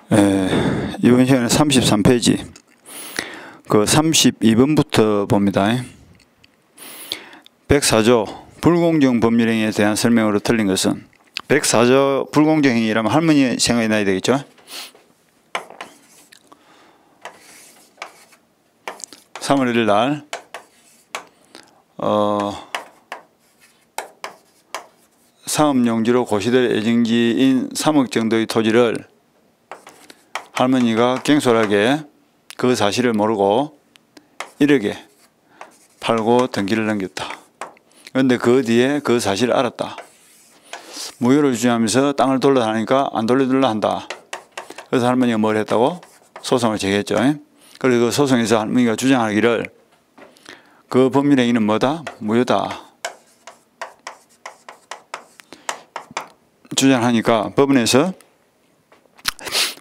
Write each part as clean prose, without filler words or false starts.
이번 시간에 33페이지 그 32번부터 봅니다. 104조 불공정 법률행위에 대한 설명으로 틀린 것은 104조 불공정행위라면 할머니 생각이 나야 되겠죠. 3월 1일 날 사업용지로 고시될 예정지인 3억 정도의 토지를 할머니가 경솔하게 그 사실을 모르고 1억에 팔고 등기를 넘겼다. 그런데 그 뒤에 그 사실을 알았다. 무효를 주장하면서 땅을 돌려다니까 안 돌려달라 한다. 그래서 할머니가 뭘 했다고? 소송을 제기했죠. 그리고 그 소송에서 할머니가 주장하기를 그 법률행위는 뭐다? 무효다. 주장하니까 법원에서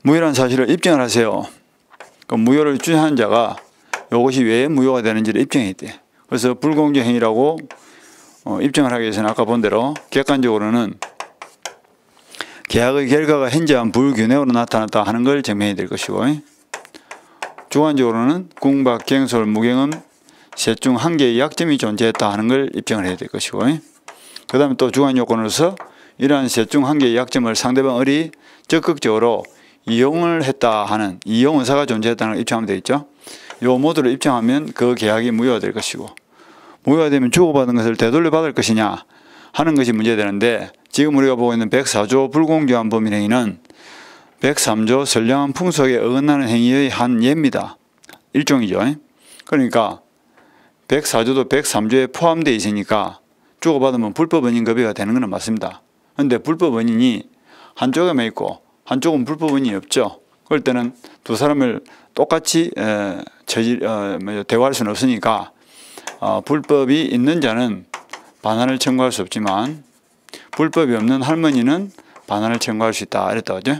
무효란 사실을 인정을 하세요. 그 무효를 주장한 자가 이것이 왜 무효가 되는지를 입증해야 돼. 그래서 불공정행위라고 입증을 하기 위해서는 아까 본 대로 객관적으로는 계약의 결과가 현저한 불균형으로 나타났다 하는 걸 증명해야 될 것이고, 주관적으로는 궁박, 경솔, 무경험 셋 중 한 개의 약점이 존재했다 하는 걸 입증을 해야 될 것이고, 그 다음에 또 주관 요건으로서 이러한 셋 중 한 개의 약점을 상대방이 적극적으로 이용을 했다 하는 이용 의사가 존재했다는 걸 입증하면 되겠죠. 요 모두를 입증하면 그 계약이 무효가 될 것이고, 무효가 되면 주고받은 것을 되돌려 받을 것이냐 하는 것이 문제되는데, 지금 우리가 보고 있는 104조 불공정한 법률행위는 103조 선량한 풍속에 어긋나는 행위의 한 예입니다. 일종이죠. 그러니까 104조도 103조에 포함되어 있으니까 주고받으면 불법 원인 급여가 되는 것은 맞습니다. 그런데 불법 원인이 한쪽에만 있고 한쪽은 불법 원인이 없죠. 그럴 때는 두 사람을 똑같이 대화할 수는 없으니까 불법이 있는 자는 반환을 청구할 수 없지만 불법이 없는 할머니는 반환을 청구할 수 있다 이랬다 그죠?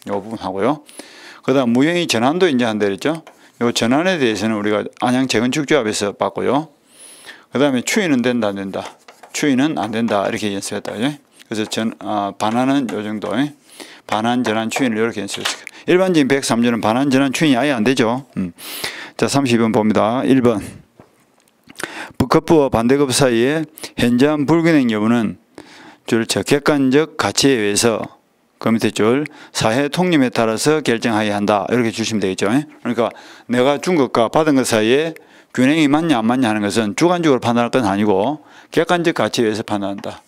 이 부분 하고요. 그 다음 무효행위 전환도 이제 한다 그랬죠. 이 전환에 대해서는 우리가 안양 재건축조합에서 봤고요. 그 다음에 추인은 된다 안 된다. 추인은 안 된다 이렇게 연습했다 그죠? 그래서 반환은 요 정도. 반환, 전환, 추인을 이렇게 연습했어요. 일반적인 103조는 반환, 전환, 추인이 아예 안 되죠. 자, 30번 봅니다. 1번. 급부와 반대급 사이에 현저한 불균형 여부는 객관적 가치에 의해서 그 밑에 줄 사회 통념에 따라서 결정하여야 한다. 이렇게 주시면 되겠죠. 그러니까 내가 준 것과 받은 것 사이에 균형이 맞냐 안 맞냐 하는 것은 주관적으로 판단할 건 아니고 객관적 가치에 의해서 판단한다.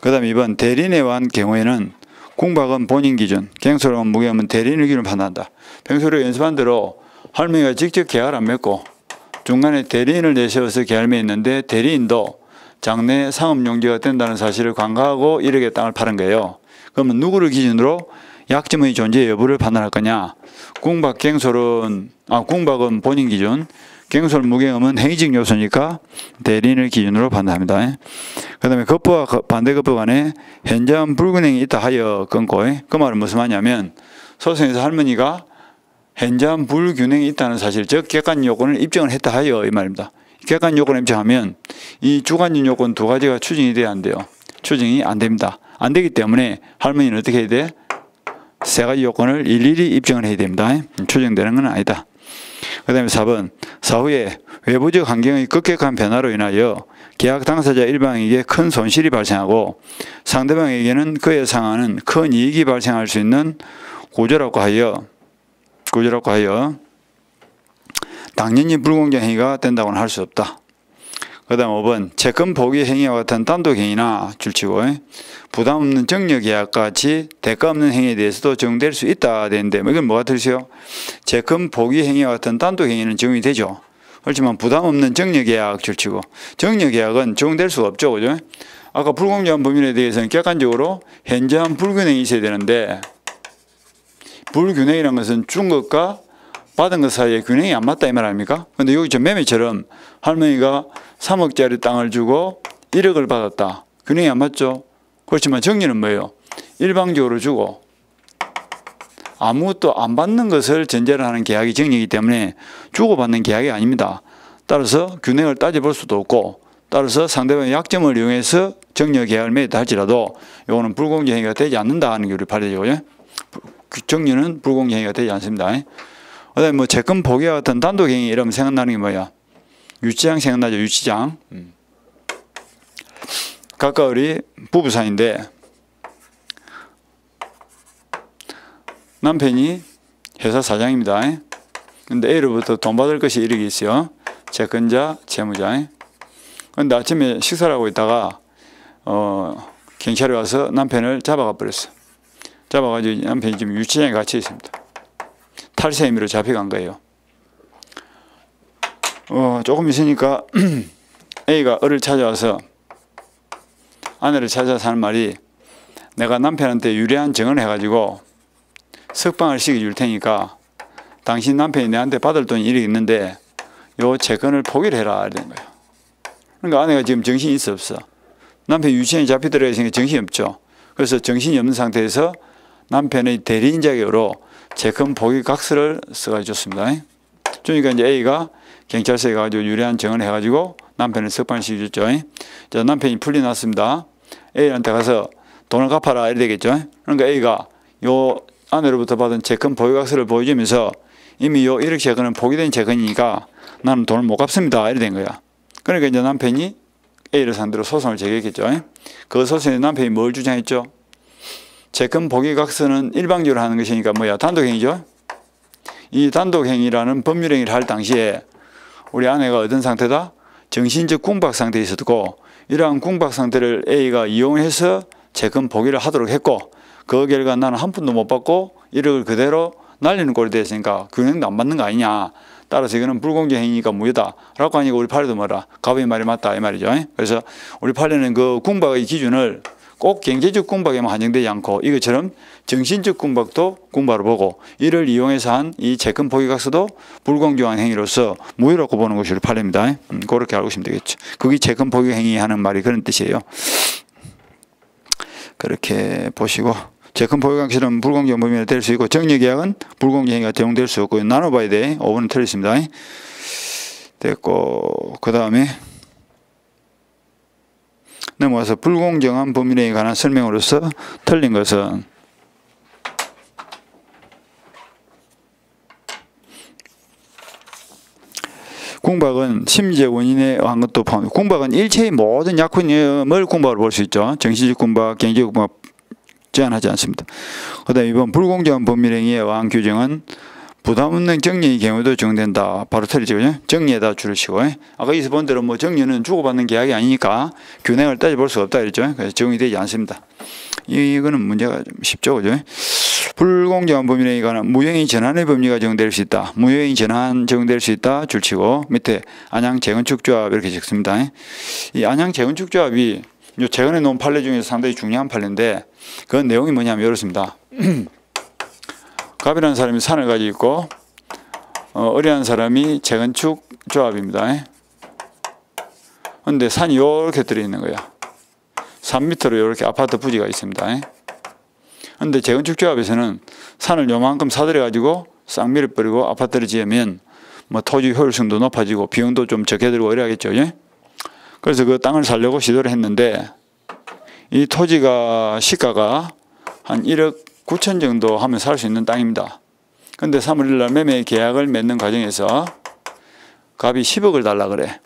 그 다음 2번 대리인에 의한 경우에는 궁박은 본인 기준, 경솔은 무경험은 대리인의 기준을 판단한다. 평소에 연습한 대로 할머니가 직접 계약을 안 맺고 중간에 대리인을 내세워서 계약을 맺었는데 대리인도 장래 상업용지가 된다는 사실을 간과하고 1억의 땅을 파는 거예요. 그러면 누구를 기준으로 약점의 존재 여부를 판단할 거냐? 궁박, 경솔은 궁박은 본인 기준, 경솔, 무경험은 행위적 요소니까 대리인을 기준으로 판단합니다. 그 다음에 급부와 반대급부 간에 현저한 불균형이 있다 하여 끊고, 그 말은 무슨 말이냐면 소송에서 할머니가 현저한 불균형이 있다는 사실, 즉 객관 요건을 입증을 했다 하여 이 말입니다. 객관 요건을 입증하면 이 주관적 요건 두 가지가 추정이 돼야 안 돼요. 추정이 안 됩니다. 안 되기 때문에 할머니는 어떻게 해야 돼? 세 가지 요건을 일일이 입증을 해야 됩니다. 추정되는 건 아니다. 그 다음에 4번 사후에 외부적 환경의 급격한 변화로 인하여 계약 당사자 일방에게 큰 손실이 발생하고 상대방에게는 그에 상하는 큰 이익이 발생할 수 있는 구조라고 하여 당연히 불공정 행위가 된다고는 할 수 없다. 그 다음 5번 채권 포기 행위와 같은 단독 행위나 줄치고 부담 없는 정려 계약과 같이 대가 없는 행위에 대해서도 적용될 수 있다 되는데 이건 뭐가 들으세요? 채권 포기 행위와 같은 단독 행위는 적용이 되죠. 그렇지만 부담 없는 정려 계약 줄치고 정려 계약은 적용될 수가 없죠. 그죠? 아까 불공정한 법률에 대해서는 객관적으로 현저한 불균형이 있어야 되는데 불균형이라는 것은 준 것과 받은 것 사이에 균형이 안 맞다 이 말 아닙니까? 근데 여기 저 매매처럼 할머니가 3억짜리 땅을 주고 1억을 받았다. 균형이 안 맞죠? 그렇지만 정리는 뭐예요? 일방적으로 주고 아무것도 안 받는 것을 전제로 하는 계약이 정리이기 때문에 주고받는 계약이 아닙니다. 따라서 균형을 따져볼 수도 없고 따라서 상대방의 약점을 이용해서 정려 계약을 맺었다 할지라도 이거는 불공정 행위가 되지 않는다 하는 게 우리 판례죠. 정리는 불공정행위가 되지 않습니다. 그다음에 뭐 채권 포기와 같은 단독행위 이러면 생각나는 게 뭐야? 유치장 생각나죠? 유치장. 각각 우리 부부 사이인데 남편이 회사 사장입니다. 근데 A로부터 돈 받을 것이 1억이 있어요. 채권자, 채무자. 근데 아침에 식사를 하고 있다가 경찰이 와서 남편을 잡아가 버렸어. 잡아가지고 남편이 지금 유치장에 갇혀 있습니다. 탈세 혐의로 잡혀간 거예요. 조금 있으니까 A가 을을 찾아와서 아내를 찾아서 하는 말이 내가 남편한테 유리한 증언을 해가지고 석방을 시켜줄 테니까 당신 남편이 내한테 받을 돈이 1억 있는데 요 채권을 포기를 해라 이런 거예요. 그러니까 아내가 지금 정신이 있어 없어? 남편이 유치원에 잡히더라도 정신이 없죠. 그래서 정신이 없는 상태에서 남편의 대리인 자격으로 채권 포기 각서를 써가지고 줬습니다. 그러니까 이제 A가 경찰서에 가가지고 유리한 증언을 해가지고 남편을 석방시켜줬죠. 자, 남편이 풀려났습니다. A한테 가서 돈을 갚아라 이래 되겠죠. 그러니까 A가 요 아내로부터 받은 채권 포기 각서를 보여주면서 이미 요 1억 채권은 포기된 채권이니까 나는 돈을 못 갚습니다 이래 된 거야. 그러니까 이제 남편이 A를 상대로 소송을 제기했겠죠. 그 소송에 남편이 뭘 주장했죠? 채권 포기 각서는 일방적으로 하는 것이니까 뭐야? 단독행위죠. 이 단독행위라는 법률행위를 할 당시에 우리 아내가 어떤 상태다? 정신적 궁박 상태에 있었고 이러한 궁박 상태를 A가 이용해서 채권 포기를 하도록 했고 그 결과 나는 한 푼도 못 받고 1억을 그대로 날리는 꼴이 됐으니까 균형도 안 맞는 거 아니냐. 따라서 이거는 불공정 행위니까 무효다 라고 하니까 우리 판례도 뭐라? 갑의 말이 맞다 이 말이죠. 그래서 우리 판례는 그 궁박의 기준을 꼭 경제적 궁박에만 한정되지 않고 이것처럼 정신적 궁박도 궁박으로 보고 이를 이용해서 한 이 채권 포기 각서도 불공정한 행위로서 무효라고 보는 것이 우리 판례입니다. 그렇게 알고 있으면 되겠죠. 그게 채권 포기 행위하는 말이 그런 뜻이에요. 그렇게 보시고 채권 포기 각서는 불공정 범위가 될 수 있고 정리계약은 불공정 행위가 적용될 수 없고 나눠봐야 돼. 5번은 틀렸습니다. 됐고 그 다음에 넘어가서 불공정한 법률행위에 관한 설명으로서 틀린 것은 궁박은 심리적 원인에 의한 것도 포함합니다. 궁박은 일체의 모든 약혼임을 궁박으로 볼 수 있죠. 정신적 궁박, 경제적 궁박 제한하지 않습니다. 그 다음에 이번 불공정한 법률행위에 의한 규정은 부담 없는 정리의 경우도 적용된다. 바로 틀리죠. 정리에다 줄을 치고. 아까 이서 본 대로 뭐 정리는 주고받는 계약이 아니니까 균형을 따져볼 수가 없다. 그랬죠. 그래서 적용이 되지 않습니다. 이거는 문제가 좀 쉽죠. 그죠? 불공정한 법률행위에 관한 무효행위 전환의 법리가 적용될 수 있다. 무효행위 전환 적용될 수 있다. 줄치고 밑에 안양 재건축조합 이렇게 적습니다. 이 안양 재건축조합이 요 최근에 놓은 판례 중에서 상당히 중요한 판례인데 그 내용이 뭐냐면 이렇습니다. 갑이라는 사람이 산을 가지고 있고 을이라는 사람이 재건축 조합입니다. 그런데 산이 이렇게 들어있는 거야. 산 밑으로 이렇게 아파트 부지가 있습니다. 그런데 재건축 조합에서는 산을 요만큼 사들여 가지고 싹 밀어버리고 아파트를 지으면 뭐 토지 효율성도 높아지고 비용도 좀 적게 들고 이래야겠죠. 그래서 그 땅을 사려고 시도를 했는데 이 토지가 시가가 한 1억 9천 정도 하면 살 수 있는 땅입니다. 그런데 3월 1일 날 매매 계약을 맺는 과정에서 갑이 10억을 달라 그래.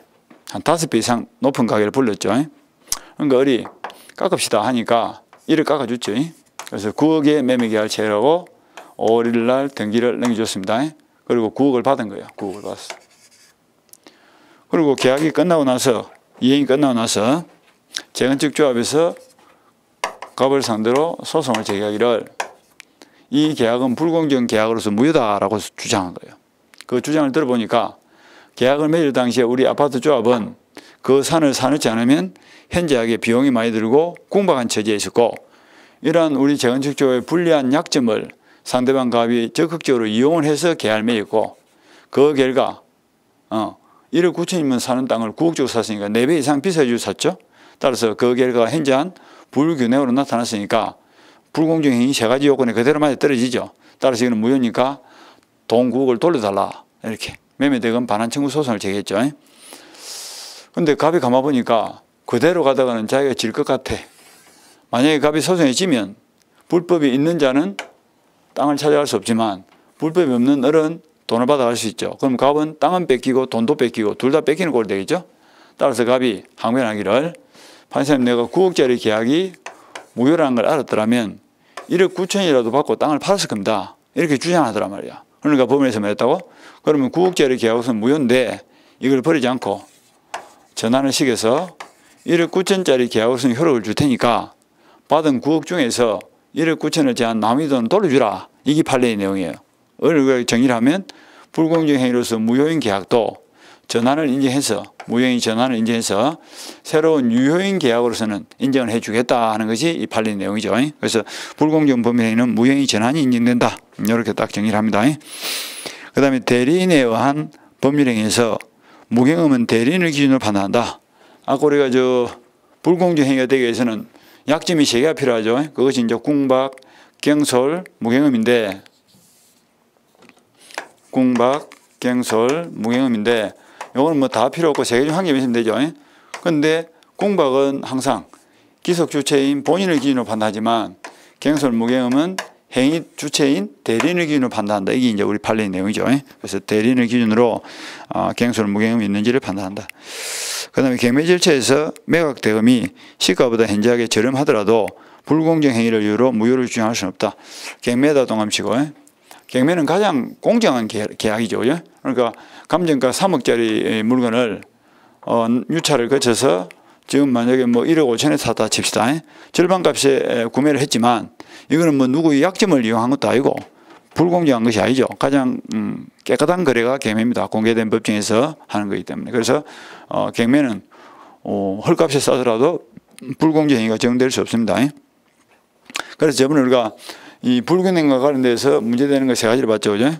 한 5배 이상 높은 가격을 불렀죠. 그러니까 을이 깎읍시다 하니까 1억 깎아줬죠. 그래서 9억에 매매 계약을 체결하고 5월 1일 날 등기를 넘겨줬습니다. 그리고 9억을 받은 거예요. 9억을 받았어. 그리고 계약이 끝나고 나서 이행이 끝나고 나서 재건축 조합에서 갑을 상대로 소송을 제기하기를 이 계약은 불공정 계약으로서 무효다라고 주장한 거예요. 그 주장을 들어보니까 계약을 맺을 당시에 우리 아파트 조합은 그 산을 사놓지 않으면 현저하게 비용이 많이 들고 궁박한 처지에 있었고 이러한 우리 재건축 조합의 불리한 약점을 상대방 갑이 적극적으로 이용을 해서 계약을 맺었고 그 결과 1억 9천이면 사는 땅을 9억 주고 샀으니까 4배 이상 비싸게 샀죠. 따라서 그 결과가 현저한 불균형으로 나타났으니까 불공정 행위 3가지 요건에 그대로 맞아 떨어지죠. 따라서 이거는 무효니까 돈 9억을 돌려달라. 이렇게 매매대금 반환 청구 소송을 제기했죠. 근데 갑이 가만보니까 그대로 가다가는 자기가 질 것 같아. 만약에 갑이 소송에 지면 불법이 있는 자는 땅을 찾아갈 수 없지만 불법이 없는 을은 돈을 받아갈 수 있죠. 그럼 갑은 땅은 뺏기고 돈도 뺏기고 둘 다 뺏기는 꼴이 되겠죠. 따라서 갑이 항변하기를 판사님 내가 9억짜리 계약이 무효라는 걸 알았더라면 1억 9천이라도 받고 땅을 팔았을 겁니다. 이렇게 주장하더란 말이야. 그러니까 법원에서 말했다고? 그러면 9억짜리 계약은 무효인데 이걸 버리지 않고 전환을 시켜서 1억 9천짜리 계약으로서는 효력을 줄 테니까 받은 9억 중에서 1억 9천을 제한 나머지 돈을 돌려주라. 이게 판례의 내용이에요. 이걸 정의를 하면 불공정 행위로서 무효인 계약도 전환을 인정해서 무효인 전환을 인정해서 새로운 유효인 계약으로서는 인정을 해주겠다 하는 것이 이 판례의 내용이죠. 그래서 불공정 법률행위는 무효인 전환이 인정된다. 이렇게 딱 정의를 합니다. 그 다음에 대리인에 의한 법률행위에서 무경험은 대리인을 기준으로 판단한다. 아까 우리가 불공정 행위가 되기 위해서는 약점이 3개가 필요하죠. 그것이 이제 궁박, 경솔, 무경험인데 궁박, 경솔, 무경험인데 이거는 뭐 다 필요 없고 3개 중 한 개만 있으면 되죠. 그런데 궁박은 항상 기속 주체인 본인을 기준으로 판단하지만 경솔, 무경험은 행위 주체인 대리인을 기준으로 판단한다. 이게 이제 우리 판례의 내용이죠. 그래서 대리인을 기준으로 경솔, 무경험이 있는지를 판단한다. 그 다음에 경매 절차에서 매각 대금이 시가보다 현저하게 저렴하더라도 불공정 행위를 이유로 무효를 주장할 수는 없다. 경매에다 동감치고 경매는 가장 공정한 계약이죠. 그러니까 감정가 3억짜리 물건을 유찰을 거쳐서 지금 만약에 뭐 1억 5천에 샀다 칩시다. 절반값에 구매를 했지만 이거는 뭐 누구의 약점을 이용한 것도 아니고 불공정한 것이 아니죠. 가장 깨끗한 거래가 경매입니다. 공개된 법정에서 하는 거기 때문에. 그래서 경매는 헐값에 싸더라도 불공정 행위가 적용될 수 없습니다. 그래서 저번에 우리가 이 불균형과 관련돼서 문제되는 거 3가지를 봤죠. 그죠?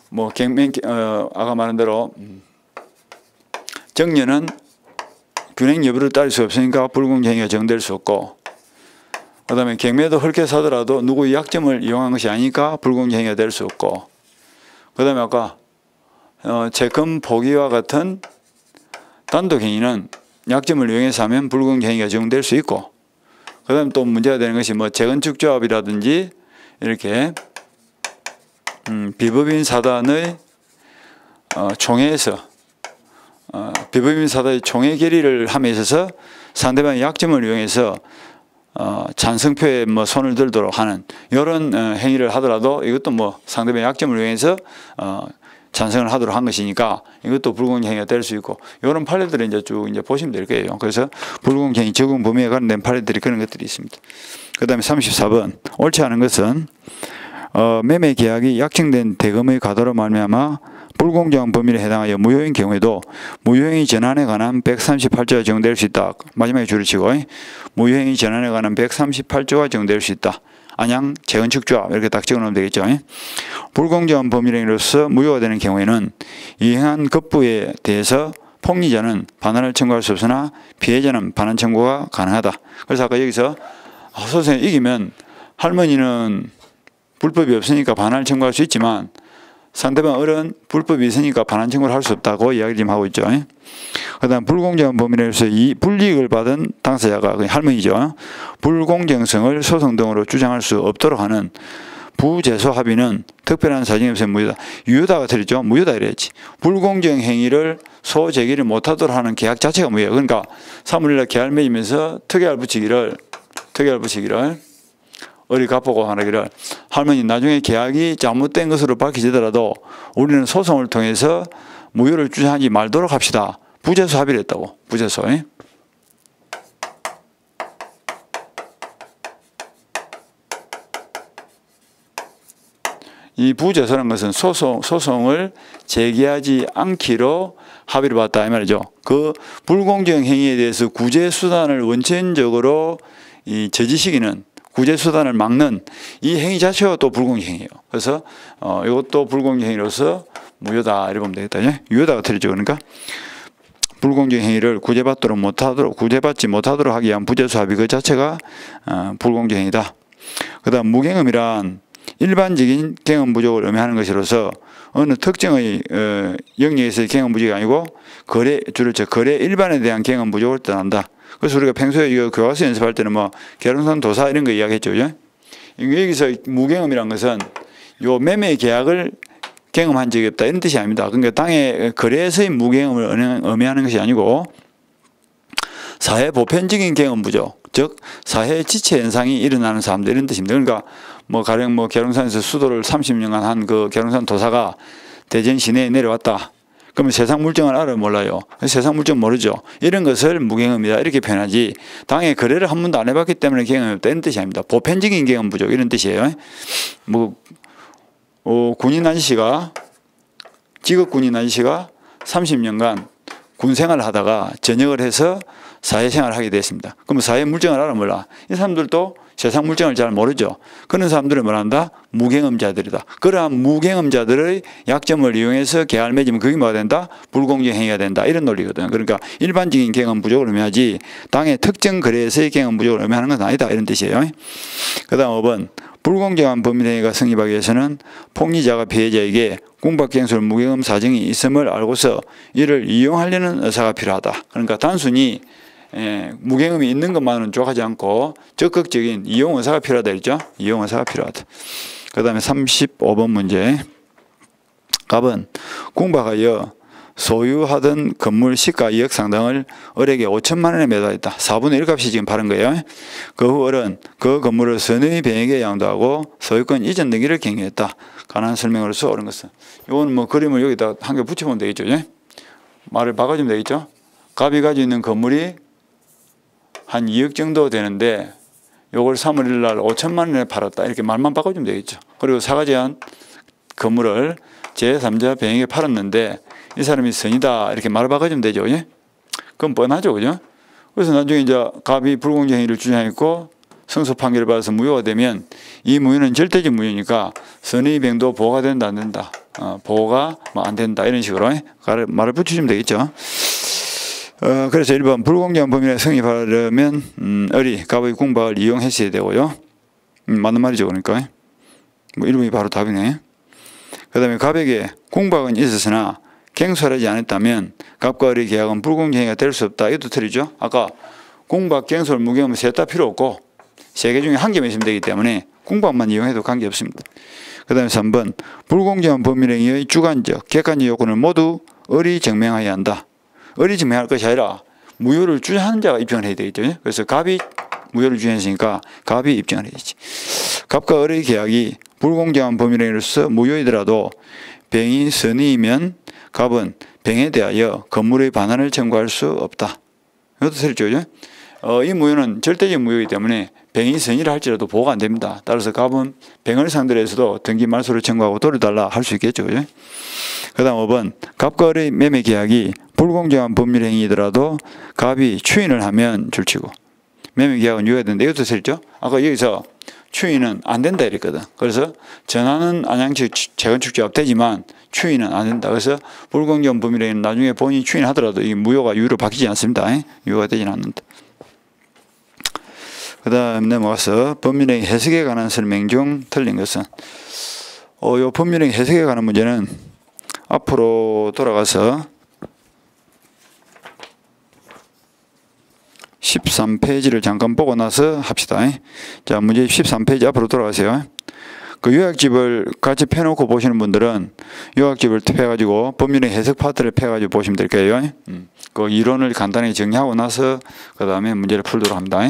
뭐 경매 아까 말한 대로 정년은 균형 여부를 따질 수 없으니까 불공정 행위가 적용될 수 없고, 그 다음에 경매도 헐게 사더라도 누구의 약점을 이용한 것이 아니니까 불공정 행위가 될 수 없고, 그 다음에 아까 채권 포기와 같은 단독 행위는 약점을 이용해서 하면 불공정 행위가 적용될 수 있고, 그 다음에 또 문제가 되는 것이 뭐 재건축 조합이라든지 이렇게 비법인 사단의 총회에서 비법인 사단의 총회 결의를 함에 있어서 상대방의 약점을 이용해서 찬성표에 뭐 손을 들도록 하는 이런 행위를 하더라도 이것도 뭐 상대방의 약점을 이용해서 찬성을 하도록 한 것이니까 이것도 불공정 행위가 될 수 있고, 이런 판례들을 이제 쭉 이제 보시면 될 거예요. 그래서 불공정 행위 적용 범위에 관련된 판례들이 그런 것들이 있습니다. 그 다음에 34번 옳지 않은 것은 매매 계약이 약정된 대금의 과도로 말미암아 불공정한 범위에 해당하여 무효인 경우에도 무효행위 전환에 관한 138조가 적용될 수 있다. 마지막에 줄을 치고 무효행위 전환에 관한 138조가 적용될 수 있다. 안양 재건축 조합 이렇게 딱 적어놓으면 되겠죠. 불공정한 법률행위로서 무효가 되는 경우에는 이행한 급부에 대해서 폭리자는 반환을 청구할 수 없으나 피해자는 반환 청구가 가능하다. 그래서 아까 여기서 소송에 이기면 할머니는 불법이 없으니까 반환을 청구할 수 있지만 상대방 을은 불법이 있으니까 반환 청구를 할 수 없다고 이야기를 지금 하고 있죠. 그 다음 불공정한 범위에서 이 불이익을 받은 당사자가 할머니죠. 불공정성을 소송 등으로 주장할 수 없도록 하는 부재소 합의는 특별한 사정이 없으면 무효다. 유효다가 틀리죠. 무효다 이래야지. 불공정 행위를 소제기를 못하도록 하는 계약 자체가 무효예요. 그러니까 사물일날 계약 맺으면서 특약을 붙이기를 어리 갚고 하기를 할머니 나중에 계약이 잘못된 것으로 밝혀지더라도 우리는 소송을 통해서 무효를 주장하지 말도록 합시다. 부재소 합의를 했다고. 부재소. 이 부재소라는 것은 소송을 제기하지 않기로 합의를 봤다 이 말이죠. 그 불공정 행위에 대해서 구제 수단을 원천적으로 이 저지시키는 구제 수단을 막는 이 행위 자체가 또 불공정 행위예요. 그래서 이것도 불공정 행위로서 무효다 이렇게 보면 되겠다. 유효다가 틀리죠. 그러니까 불공정 행위를 구제받지 못하도록 하기 위한 부재소 합의 그 자체가 불공정 행위다. 그다음 무경험이란 일반적인 경험 부족을 의미하는 것이로서 어느 특정의 영역에서의 경험 부족이 아니고 거래 일반에 대한 경험 부족을 뜻한다. 그래서 우리가 평소에 이거 교과서 연습할 때는 뭐 계룡산 도사 이런 거 이야기했죠. 그죠? 여기서 무경험이란 것은 요 매매 계약을 경험한 적이 없다 이런 뜻이 아닙니다. 그러니까 당의 거래에서의 무경험을 의미하는 것이 아니고 사회 보편적인 경험 부족, 즉 사회 지체 현상이 일어나는 사람들 이런 뜻입니다. 그러니까 뭐 가령 뭐 계룡산에서 수도를 30년간 한 그 계룡산 도사가 대전 시내에 내려왔다. 그러면 세상 물정을 알아요, 몰라요? 세상 물정 모르죠. 이런 것을 무경험이다 이렇게 표현하지 당의 거래를 한 번도 안 해봤기 때문에 경험이 없다 이런 뜻이 아닙니다. 보편적인 경험 부족 이런 뜻이에요. 뭐 군인 아저씨가 직업 군인 아저씨가 30년간 군 생활을 하다가 전역을 해서 사회생활을 하게 됐습니다. 그럼 사회 물정을 알아 몰라? 이 사람들도 세상 물정을 잘 모르죠. 그런 사람들을 뭐란다? 무경험자들이다. 그러한 무경험자들의 약점을 이용해서 계약을 맺으면 그게 뭐가 된다? 불공정 행위가 된다. 이런 논리거든. 그러니까 일반적인 경험 부족을 의미하지 당의 특정 거래에서의 경험 부족을 의미하는 건 아니다. 이런 뜻이에요. 그 다음 5번. 불공정한 법률행위가 성립하기 위해서는 폭리자가 피해자에게 궁박갱술 무경험 사정이 있음을 알고서 이를 이용하려는 의사가 필요하다. 그러니까 단순히 무경험이 있는 것만은 족하지 않고 적극적인 이용 의사가 필요하다 했죠. 이용 의사가 필요하다. 그 다음에 35번 문제. 갑은 궁박하여 소유하던 건물 시가 2억 상당을 을에게 5천만 원에 매도했다. 4분의 1값이 지금 바른 거예요. 그 후 을은 그 건물을 선의 병에게 양도하고 소유권 이전 등기를 경유했다. 가능한 설명으로서 옳은 것은. 이건 뭐 그림을 여기다 한 개 붙여보면 되겠죠. 말을 바꿔주면 되겠죠. 갑이 가지고 있는 건물이 한 2억 정도 되는데 요걸 3월 1일 날 5천만 원에 팔았다. 이렇게 말만 바꿔주면 되겠죠. 그리고 사가지한 건물을 제3자 병에게 팔았는데 이 사람이 선이다 이렇게 말을 바꿔주면 되죠. 예? 그럼 뻔하죠. 그죠? 그래서 나중에 이제 갑이 불공정행위를 주장했고 승소 판결을 받아서 무효가 되면 이 무효는 절대적 무효니까 선의병도 보호가 된다 안 된다. 보호가 뭐 안 된다 이런 식으로 말을 붙여주면 되겠죠. 그래서 1번 불공정한 범위에 성립하려면 을이 갑의 궁박을 이용했어야 되고요. 맞는 말이죠. 그러니까 뭐 1번이 바로 답이네. 그 다음에 갑에게 궁박은 있었으나 갱소하지 않았다면 갑과 을의 계약은 불공정행위가 될 수 없다. 이것도 틀리죠. 아까 궁박, 갱소를 무경험 셋 다 필요 없고 세 개 중에 한 개만 있으면 되기 때문에 궁박만 이용해도 관계없습니다. 그 다음에 3번 불공정한 법률행위의 주관적, 객관적 요건을 모두 을이 증명해야 한다. 을이 증명할 것이 아니라 무효를 주장하는 자가 입증을 해야 되겠죠. 그래서 갑이 무효를 주장했으니까 갑이 입증을 해야지. 갑과 을의 계약이 불공정한 법률행위로서 무효이더라도 병이 선의이면 갑은 병에 대하여 건물의 반환을 청구할 수 없다. 이것도 틀렸죠. 이 무효는 절대적 무효이기 때문에 병이 선의를 할지라도 보호가 안 됩니다. 따라서 갑은 병을 상대로 해서도 등기 말소를 청구하고 돌려달라 할 수 있겠죠. 그 다음 5번 갑과 을의 매매 계약이 불공정한 법률행위이더라도 갑이 추인을 하면 줄치고 매매 계약은 유효되는데 이것도 틀렸죠. 아까 여기서 추인은 안 된다 이랬거든. 그래서 전환은 안양시 재건축조합 되지만 추인은 안 된다. 그래서 불공정한 법률행위는 나중에 본인이 추인하더라도 이 무효가 유효로 바뀌지 않습니다. 유효가 되지는 않는다. 그 다음 넘어가서 법률행위 해석에 관한 설명 중 틀린 것은 요 법률행위 해석에 관한 문제는 앞으로 돌아가서 13페이지를 잠깐 보고 나서 합시다. 자, 문제 13페이지 앞으로 돌아가세요. 그 요약집을 같이 펴놓고 보시는 분들은 요약집을 펴가지고 법률의 해석 파트를 펴가지고 보시면 될 거예요. 그 이론을 간단히 정리하고 나서 그 다음에 문제를 풀도록 합니다.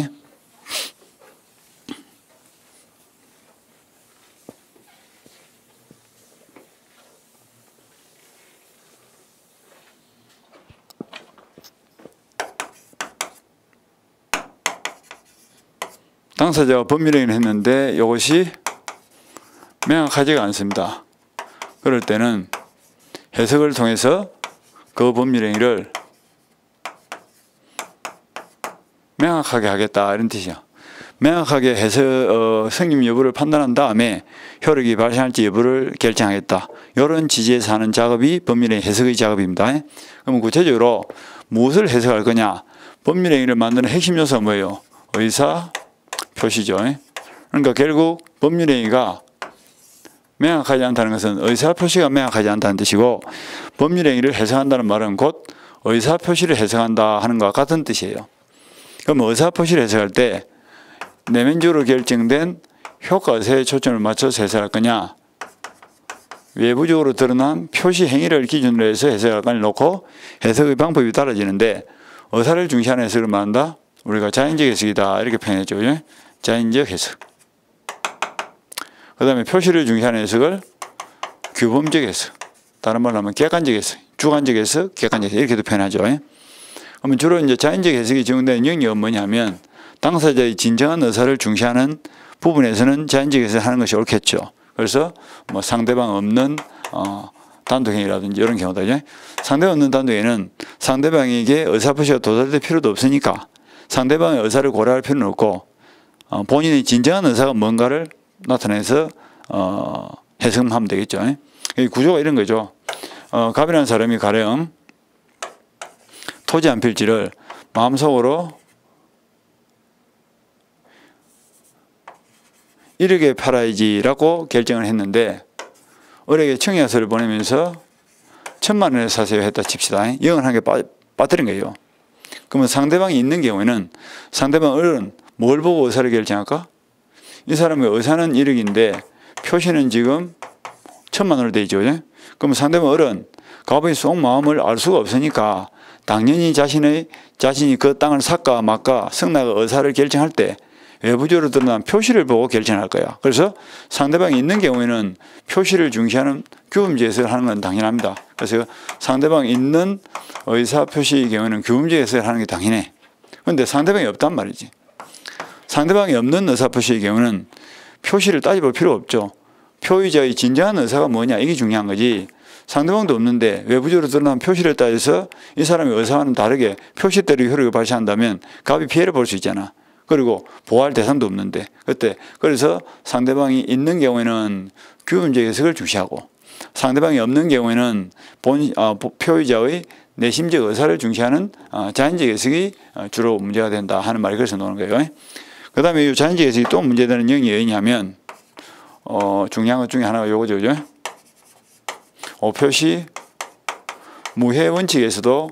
당사자가 법률행위를 했는데 이것이 명확하지가 않습니다. 그럴 때는 해석을 통해서 그 법률행위를 명확하게 하겠다 이런 뜻이야. 명확하게 해석 성립 여부를 판단한 다음에 효력이 발생할지 여부를 결정하겠다. 이런 취지에서 하는 작업이 법률행위 해석의 작업입니다. 그러면 구체적으로 무엇을 해석할 거냐? 법률행위를 만드는 핵심 요소가 뭐예요? 의사 표시죠. 그러니까 결국 법률행위가 명확하지 않다는 것은 의사표시가 명확하지 않다는 뜻이고 법률행위를 해석한다는 말은 곧 의사표시를 해석한다 하는 것과 같은 뜻이에요. 그럼 의사표시를 해석할 때 내면적으로 결정된 효과 의사에 초점을 맞춰서 해석할 거냐, 외부적으로 드러난 표시 행위를 기준으로 해서 해석할 거냐 놓고 해석의 방법이 달라지는데, 의사를 중시하는 해석을 말한다. 우리가 자연적 해석이다 이렇게 표현했죠. 그죠? 자연적 해석. 그 다음에 표시를 중시하는 해석을 규범적 해석, 다른 말로 하면 객관적 해석, 주관적 해석, 객관적 해석 이렇게도 표현하죠. 그러면 주로 이제 자연적 해석이 적용되는 영역은 뭐냐면, 당사자의 진정한 의사를 중시하는 부분에서는 자연적 해석을 하는 것이 옳겠죠. 그래서 뭐 상대방 없는 단독행위라든지 이런 경우다. 상대방 없는 단독행위는 상대방에게 의사표시가 도달될 필요도 없으니까 상대방의 의사를 고려할 필요는 없고, 본인의 진정한 의사가 뭔가를 나타내서 해석하면 되겠죠. 구조가 이런 거죠. 갑이라는 사람이 가령 토지 한 필지를 마음속으로 1억에 팔아야지라고 결정을 했는데, 을에게 청약서를 보내면서 1,000만 원에 사세요 했다 칩시다. 0을 한 개 빠뜨린 거예요. 그러면 상대방이 있는 경우에는 상대방 을은 뭘 보고 의사를 결정할까? 이 사람의 의사는 1억인데 표시는 지금 1,000만 원으로 되어 있죠. 그러면 상대방 을은 갑의 속마음을 알 수가 없으니까 당연히 자신이 그 땅을 살까 말까 승낙의 의사를 결정할 때 외부적으로 드러난 표시를 보고 결정할 거야. 그래서 상대방이 있는 경우에는 표시를 중시하는 규범적 해석을 하는 건 당연합니다. 그래서 상대방이 있는 의사 표시의 경우에는 규범적 해석을 하는 게 당연해. 그런데 상대방이 없단 말이지. 상대방이 없는 의사 표시의 경우는 표시를 따져볼 필요 없죠. 표의자의 진정한 의사가 뭐냐 이게 중요한 거지. 상대방도 없는데 외부적으로 드러난 표시를 따져서 이 사람의 의사와는 다르게 표시대로 효력을 발휘한다면 갑이 피해를 볼 수 있잖아. 그리고 보호할 대상도 없는데 그래서 상대방이 있는 경우에는 규범적 해석을 중시하고, 상대방이 없는 경우에는 표의자의 내심적 의사를 중시하는 자연적 해석이 주로 문제가 된다 하는 말이 그래서 나오는 거예요. 그 다음에 이 자연적 해석이 또 문제되는 영역이 어디냐면, 중요한 것 중에 하나가 요거죠. 그죠? 오표시 무해 원칙에서도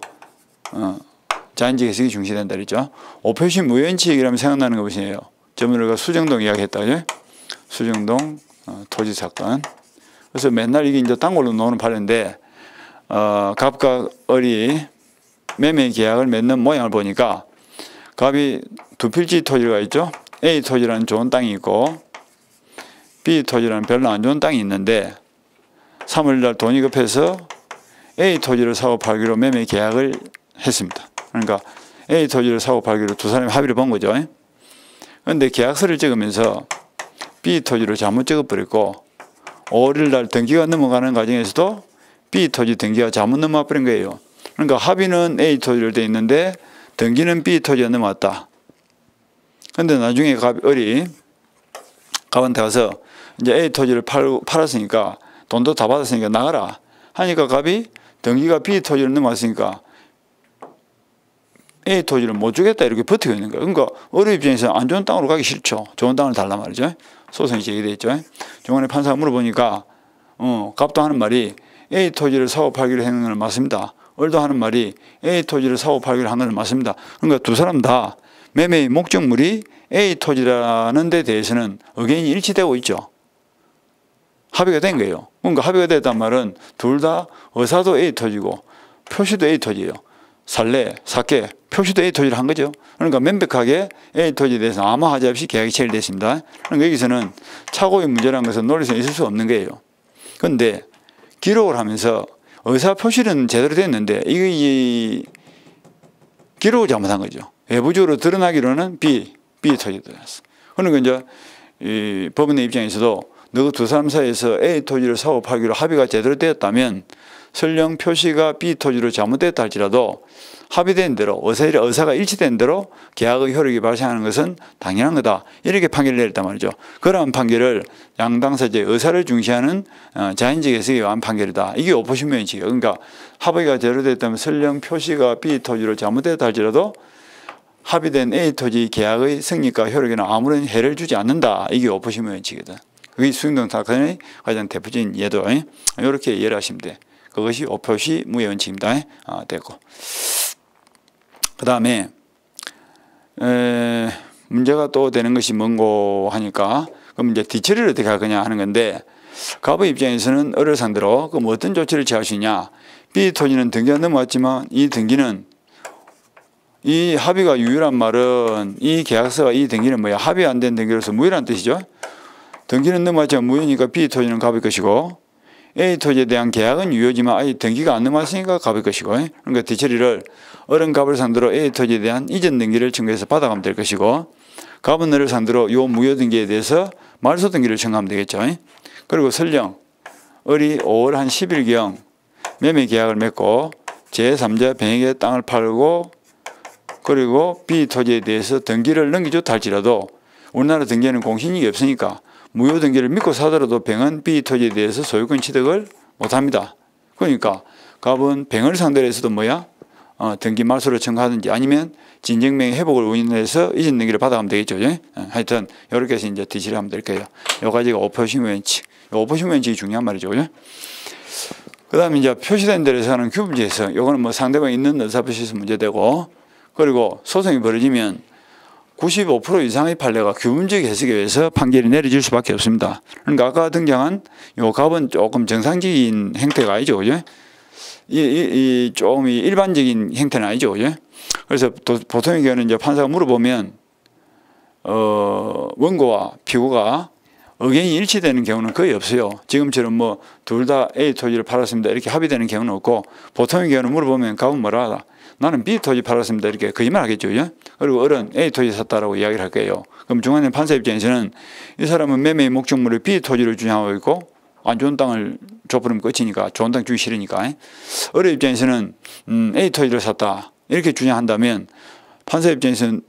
자연적 해석이 중시된다 그랬죠. 오표시 무해 원칙이라면 생각나는 거 보세요. 저번에 우리가 수정동 이야기했다. 그죠? 수정동 토지 사건. 그래서 맨날 이게 이제 단골로 나오는 판례인데, 갑과 을이 매매 계약을 맺는 모양을 보니까 갑이 두 필지 토지가 있죠. A 토지라는 좋은 땅이 있고 B 토지라는 별로 안 좋은 땅이 있는데 3월날 돈이 급해서 A 토지를 사고 팔기로 매매 계약을 했습니다. 그러니까 A 토지를 사고 팔기로 두 사람이 합의를 본 거죠. 그런데 계약서를 찍으면서 B 토지로 잘못 찍어버렸고 5일날 등기가 넘어가는 과정에서도 B 토지 등기가 잘못 넘어가 버린 거예요. 그러니까 합의는 A 토지로 되어 있는데 등기는 B 토지가 넘어왔다. 그런데 나중에 을이 갑한테 가서 이제 A 토지를 팔았으니까 돈도 다 받았으니까 나가라 하니까 갑이 등기가 B 토지로 넘어왔으니까 A 토지를 못 주겠다 이렇게 버티고 있는 거예요. 그러니까 을 입장에서 안 좋은 땅으로 가기 싫죠. 좋은 땅을 달란 말이죠. 소송이 제기됐죠. 중간에 판사가 물어보니까 갑도 하는 말이 A 토지를 사고 팔기로 하는 건 맞습니다. 을도 하는 말이 A 토지를 사고 팔기로 한 건 맞습니다. 그러니까 두 사람 다 매매의 목적물이 A 토지라는 데 대해서는 의견이 일치되고 있죠. 합의가 된 거예요. 그러니까 합의가 됐단 말은 둘 다 의사도 A 토지고 표시도 A 토지예요. 살래, 사께, 표시도 A 토지를 한 거죠. 그러니까 명백하게 A 토지에 대해서 아무 하자 없이 계약이 체결됐습니다. 그러니까 여기서는 착오의 문제라는 것은 논리성이 있을 수 없는 거예요. 그런데 기록을 하면서 의사 표시는 제대로 됐는데 이게 기록을 잘못한 거죠. 외부적으로 드러나기로는 B 토지가 들어갔어. 그러니까 이제 이 법원의 입장에서도 너 두 사람 사이에서 A 토지를 사고 팔기로 합의가 제대로 되었다면 설령 표시가 B 토지로 잘못됐다 할지라도 합의된 대로 의사가 일치된 대로 계약의 효력이 발생하는 것은 당연한 거다. 이렇게 판결을 내렸단 말이죠. 그러한 판결을 양당사자의 의사를 중시하는 자연적 해석에 의한 판결이다. 이게 오포시면 원칙이에요. 그러니까 합의가 제대로 됐다면 설령 표시가 B 토지로 잘못됐다 할지라도 합의된 A 토지 계약의 성립과 효력에는 아무런 해를 주지 않는다. 이게 오포시면 원칙이다. 그게 수정동 사건의 가장 대표적인 예도. 이렇게 이해를 하시면 돼. 그것이 오표시 무해 원칙입니다. 됐고. 그 다음에 문제가 또 되는 것이 뭔고 하니까 그럼 이제 뒤처리를 어떻게 할 거냐 하는 건데, 갑의 입장에서는 을을 상대로 그럼 어떤 조치를 취할 수 있냐. B 토지는 등기가 넘어왔지만 이 등기는, 이 합의가 유효란 말은 이 계약서가 이 등기는 뭐야? 합의 안 된 등기로서 무효란 뜻이죠. 등기는 넘어왔지만 무효니까 B 토지는 갑의 것이고, A 토지에 대한 계약은 유효지만 아예 등기가 안 넘어왔으니까 갑의 것이고, 그러니까 뒤처리를 을은 갑을 상대로 A 토지에 대한 이전 등기를 청구해서 받아가면 될 것이고, 갑은 을을 상대로 요 무효 등기에 대해서 말소 등기를 청구하면 되겠죠. 그리고 설령 을이 5월 한 10일경 매매 계약을 맺고 제3자 병에게 땅을 팔고 그리고 B 토지에 대해서 등기를 넘기줬다 할지라도 우리나라 등기에는 공신력이 없으니까 무효 등기를 믿고 사더라도 병은 B 토지에 대해서 소유권 취득을 못합니다. 그러니까 갑은 병을 상대로 해서도 뭐야? 등기 말소를 청구하든지 아니면 진정명의 회복을 원인해서 이전 등기를 받아가면 되겠죠. 하여튼 이렇게 해서 이제 뒤치를 하면 될 거예요. 요 가지가 오퍼싱 원칙. 오퍼싱 원칙이 중요한 말이죠. 그 다음에 이제 표시된 데에서 하는 규범지에서 요거는 뭐 상대방이 있는 의사표시에서 문제되고, 그리고 소송이 벌어지면 95% 이상의 판례가 규범적 해석에 의해서 판결이 내려질 수밖에 없습니다. 그러니까 아까 등장한 요 갑은 조금 정상적인 행태가 아니죠. 그죠? 조금 일반적인 형태는 아니죠. 그죠? 그래서 보통의 경우는 이제 판사가 물어보면, 원고와 피고가 의견이 일치되는 경우는 거의 없어요. 지금처럼 뭐 둘 다 A 토지를 팔았습니다 이렇게 합의되는 경우는 없고, 보통의 경우는 물어보면 갑은 뭐라 하다. 나는 B 토지 팔았습니다 이렇게 거짓말 하겠죠. 그죠? 그리고 을은 A 토지 샀다라고 이야기를 할 거예요. 그럼 중간에 판사 입장에서는 이 사람은 매매의 목적물을 B 토지를 주장하고 있고 안 좋은 땅을 줘버리면 끝이니까, 좋은 땅 주기 싫으니까. 을의 입장에서는 A 토지를 샀다 이렇게 주장한다면 판사 입장에서는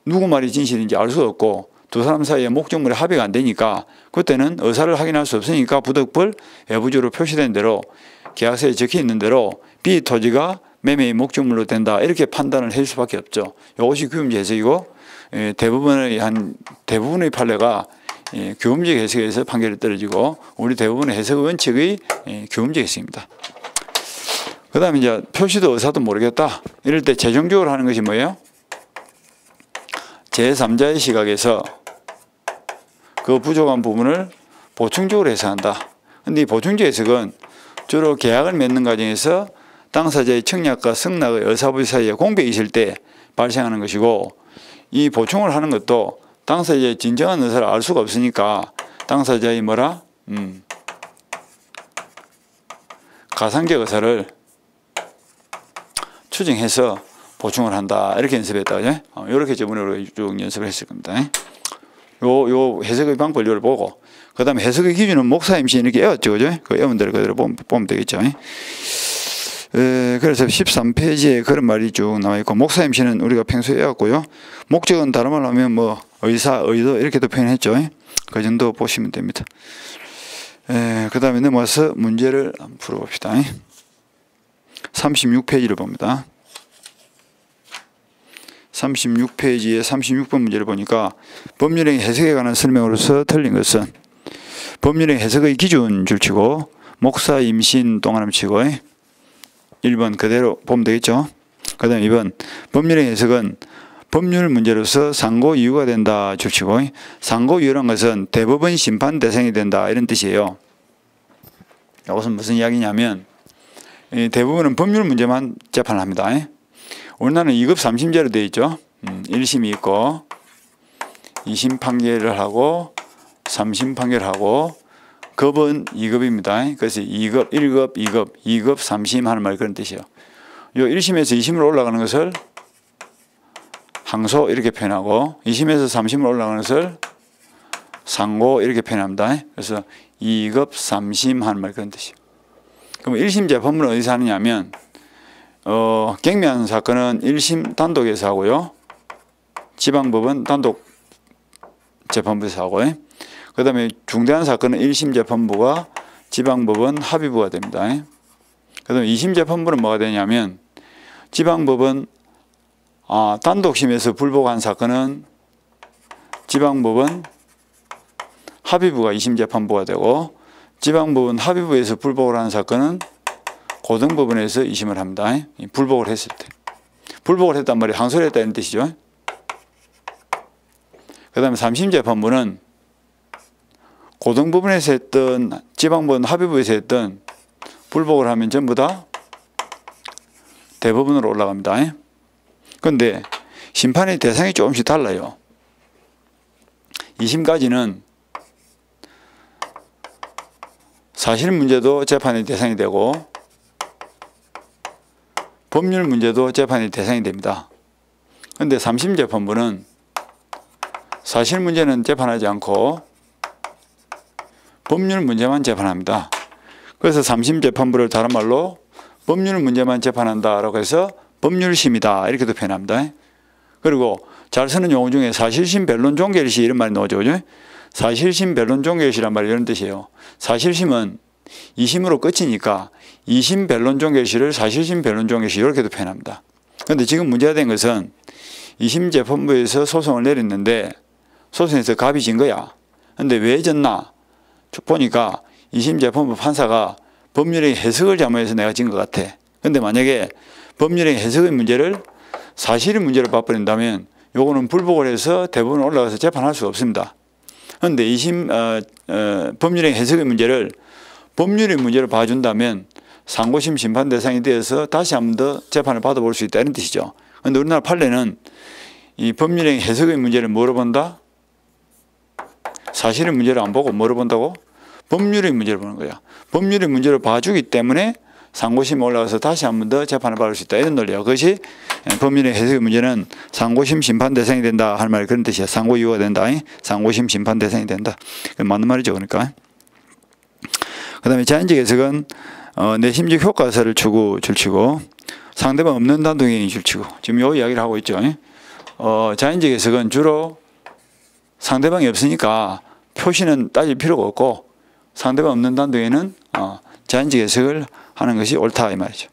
누구 말이 진실인지 알 수 없고 두 사람 사이에 목적물이 합의가 안 되니까 그때는 의사를 확인할 수 없으니까 부득불 외부적으로 표시된 대로 계약서에 적혀 있는 대로 B 토지가 매매의 목적물로 된다 이렇게 판단을 할 수밖에 없죠. 이것이 규범적 해석이고, 대부분의 판례가 규범적 해석에서 판결이 떨어지고 우리 대부분의 해석 원칙의 규범적 해석입니다. 그 다음에 이제 표시도 의사도 모르겠다 이럴 때 최종적으로 하는 것이 뭐예요? 제3자의 시각에서 그 부족한 부분을 보충적으로 해석한다. 근데 이 보충적 해석은 주로 계약을 맺는 과정에서 당사자의 청약과 승낙의 의사부의 사이에 공백이 있을 때 발생하는 것이고, 이 보충을 하는 것도 당사자의 진정한 의사를 알 수가 없으니까 당사자의 가상적 의사를 추정해서 보충을 한다 이렇게 연습했다. 이렇게 저번에 쭉 연습을 했을 겁니다. 요 해석의 방법을 보고, 그 다음에 해석의 기준은 목사 MC 이렇게 외웠죠. 그죠? 그 외운 대로 그대로 보면 되겠죠. 그래서 13페이지에 그런 말이 쭉 나와 있고, 목사 MC는 우리가 평소에 외웠고요. 목적은 다른 말로 하면 뭐 의사, 의도 이렇게도 표현했죠. 그 정도 보시면 됩니다. 그 다음에 넘어와서 문제를 한번 풀어봅시다. 36페이지를 봅니다. 36페이지에 36번 문제를 보니까 법률행 해석에 관한 설명으로서 틀린 것은 법률행 해석의 기준 줄치고 목사 임신 동그라미 치고 1번 그대로 보면 되겠죠. 그 다음에 2번 법률행 해석은 법률 문제로서 상고 이유가 된다 줄치고, 상고 이유란 것은 대법원 심판 대상이 된다 이런 뜻이에요. 이것은 무슨 이야기냐면 대부분은 법률 문제만 재판을 합니다. 우리나라는 2급 3심제로 되어 있죠. 1심이 있고 2심 판결을 하고 3심 판결하고 급은 2급입니다. 그래서 2급, 1급, 2급, 2급, 3심 하는 말 그런 뜻이에요. 요 1심에서 2심으로 올라가는 것을 항소 이렇게 표현하고 2심에서 3심으로 올라가는 것을 상고 이렇게 표현합니다. 그래서 2급, 3심 하는 말 그런 뜻이에요. 그럼 1심 재판부는 어디서 하느냐면 경미한 사건은 1심 단독에서 하고요. 지방법은 단독 재판부에서 하고, 그 다음에 중대한 사건은 1심 재판부가, 지방법은 합의부가 됩니다. 그 다음에 2심 재판부는 뭐가 되냐면 지방법은 단독심에서 불복한 사건은 지방법은 합의부가 2심 재판부가 되고, 지방법은 합의부에서 불복을 한 사건은 고등법원에서 2심을 합니다. 불복을 했을 때. 불복을 했단 말이 항소를 했다는 뜻이죠. 그 다음에 3심 재판부는 고등법원에서 했던 지방법원 합의부에서 했던 불복을 하면 전부 다 대법원으로 올라갑니다. 그런데 심판의 대상이 조금씩 달라요. 2심까지는 사실 문제도 재판의 대상이 되고 법률 문제도 재판의 대상이 됩니다. 그런데 3심 재판부는 사실 문제는 재판하지 않고 법률 문제만 재판합니다. 그래서 3심 재판부를 다른 말로 법률 문제만 재판한다라고 해서 법률심이다 이렇게도 표현합니다. 그리고 잘 쓰는 용어 중에 사실심 변론 종결시 이런 말이 나오죠. 그죠? 사실심 변론 종결시란 말이 이런 뜻이에요. 사실심은 2심으로 끝이니까 2심 변론 종결시를 사실심 변론 종결시 이렇게도 표현합니다. 그런데 지금 문제가 된 것은 2심 재판부에서 소송을 내렸는데 소송에서 갑이 진 거야. 그런데 왜 졌나? 쭉 보니까 2심 재판부 판사가 법률의 해석을 잘못해서 내가 진 것 같아. 그런데 만약에 법률의 해석의 문제를 사실의 문제로 봐버린다면 요거는 불복을 해서 대법원에 올라가서 재판할 수가 없습니다. 그런데 2심 법률의 해석의 문제를 법률의 문제로 봐준다면 상고심 심판 대상이 되어서 다시 한 번 더 재판을 받아볼 수 있다 이런 뜻이죠. 그런데 우리나라 판례는 이 법률의 해석의 문제를 뭐로 본다? 사실의 문제를 안 보고 뭐로 본다고? 법률의 문제를 보는 거야. 법률의 문제를 봐주기 때문에 상고심에 올라가서 다시 한 번 더 재판을 받을 수 있다 이런 논리야. 그것이 법률의 해석의 문제는 상고심 심판 대상이 된다 할 말이 그런 뜻이야. 상고 이유가 된다. 상고심 심판 대상이 된다. 맞는 말이죠. 그러니까. 그 다음에 자연적 해석은 내심적 효과사를 줄치고 상대방 없는 단독행위 줄치고 지금 요 이야기를 하고 있죠. 자연적 해석은 주로 상대방이 없으니까 표시는 따질 필요가 없고 상대방 없는 단독에는 자연적 해석을 하는 것이 옳다 이 말이죠.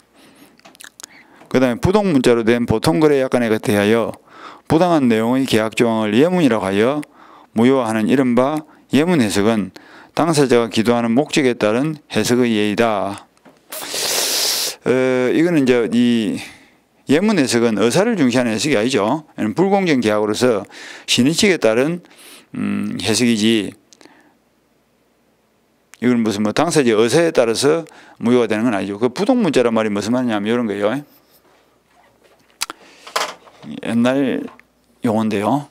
그 다음에 부동문자로 된 보통거래 약관에 대하여 부당한 내용의 계약 조항을 예문이라고 하여 무효화하는 이른바 예문 해석은 당사자가 기도하는 목적에 따른 해석의 예의다. 이거는 이제 이 예문 해석은 의사를 중시하는 해석이 아니죠. 불공정 계약으로서 신의칙에 따른 해석이지. 이건 무슨 뭐 당사자 의사에 따라서 무효가 되는 건 아니죠. 그 부동문자란 말이 무슨 말이냐면 이런 거예요. 옛날 용어인데요.